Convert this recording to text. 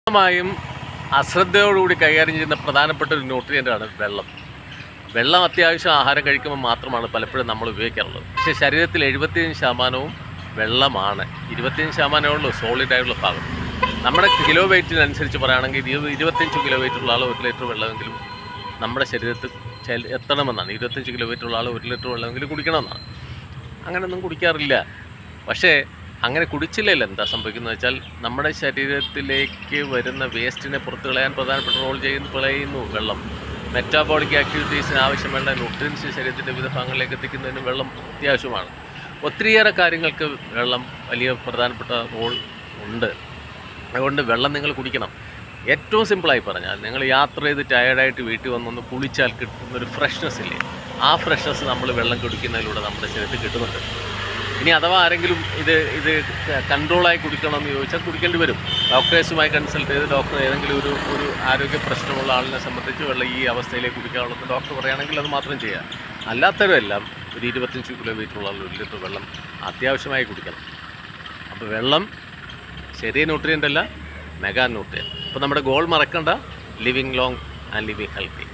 പൂർണ്ണമായും അശ്രദ്ധയോടുകൂടി കൈകാര്യം ചെയ്യുന്ന പ്രധാനപ്പെട്ട ഒരു ന്യൂട്രിയൻ്റാണ് വെള്ളം. വെള്ളം അത്യാവശ്യം ആഹാരം കഴിക്കുമ്പോൾ മാത്രമാണ് പലപ്പോഴും നമ്മൾ ഉപയോഗിക്കാറുള്ളത്. പക്ഷേ ശരീരത്തിൽ 75% വെള്ളമാണ്. 25% ഉള്ളൂ സോളിഡായിട്ടുള്ള ഭാഗം. നമ്മുടെ കിലോ വെയ്റ്റിനനുസരിച്ച് പറയുകയാണെങ്കിൽ 25 കിലോ വെയ്റ്റുള്ള ആൾ 1 ലിറ്റർ വെള്ളമെങ്കിലും നമ്മുടെ ശരീരത്തിൽ എത്തണമെന്നാണ്. 25 കിലോ വെയ്റ്റുള്ള ആൾ 1 ലിറ്റർ വെള്ളമെങ്കിലും കുടിക്കണമെന്നാണ്. അങ്ങനെയൊന്നും കുടിക്കാറില്ല. പക്ഷേ അങ്ങനെ കുടിച്ചില്ലല്ലോ എന്താ സംഭവിക്കുന്നത് വെച്ചാൽ നമ്മുടെ ശരീരത്തിലേക്ക് വരുന്ന വേസ്റ്റിനെ പുറത്ത് കളയാൻ പ്രധാനപ്പെട്ട റോൾ കളയുന്നു വെള്ളം. മെറ്റാബോളിക് ആക്ടിവിറ്റീസിന് ആവശ്യമുള്ള ന്യൂട്രിയൻസ് ശരീരത്തിൻ്റെ വിവിധ ഭാഗങ്ങളിലേക്ക് എത്തിക്കുന്നതിന് വെള്ളം അത്യാവശ്യമാണ്. ഒത്തിരിയേറെ കാര്യങ്ങൾക്ക് വെള്ളം വലിയ പ്രധാനപ്പെട്ട റോൾ ഉണ്ട്. അതുകൊണ്ട് വെള്ളം നിങ്ങൾ കുടിക്കണം. ഏറ്റവും സിമ്പിളായി പറഞ്ഞാൽ നിങ്ങൾ യാത്ര ചെയ്ത് ടയേർഡായിട്ട് വീട്ടിൽ വന്നൊന്ന് കുളിച്ചാൽ കിട്ടുന്നൊരു ഫ്രഷ്നെസ് ഇല്ലേ, ആ ഫ്രഷ്നെസ് നമ്മൾ വെള്ളം കുടിക്കുന്നതിലൂടെ നമ്മുടെ ശരീരത്തിൽ കിട്ടുന്നുണ്ട്. ഇനി അഥവാ ആരെങ്കിലും ഇത് കൺട്രോളായി കുടിക്കണമെന്ന് ചോദിച്ചാൽ കുടിക്കേണ്ടി വരും. ഡോക്ടേഴ്സുമായി കൺസൾട്ട് ചെയ്ത് ഡോക്ടർ ഏതെങ്കിലും ഒരു ആരോഗ്യ പ്രശ്നമുള്ള ആളിനെ സംബന്ധിച്ച് വെള്ളം ഈ അവസ്ഥയിലേക്ക് കുടിക്കാനുള്ളത് ഡോക്ടർ പറയുകയാണെങ്കിൽ അത് മാത്രം ചെയ്യുക. അല്ലാത്തവരെല്ലാം ഒരു 25 കിലോ വെയിറ്റുള്ള 1 ലിറ്റർ വെള്ളം അത്യാവശ്യമായി കുടിക്കണം. അപ്പോൾ വെള്ളം ചെറിയ ന്യൂട്രിയൻ്റ് അല്ല, മെഗാ ന്യൂട്രിയൻ്റ്. അപ്പോൾ നമ്മുടെ ഗോൾ മറക്കണ്ട, living long and living healthy.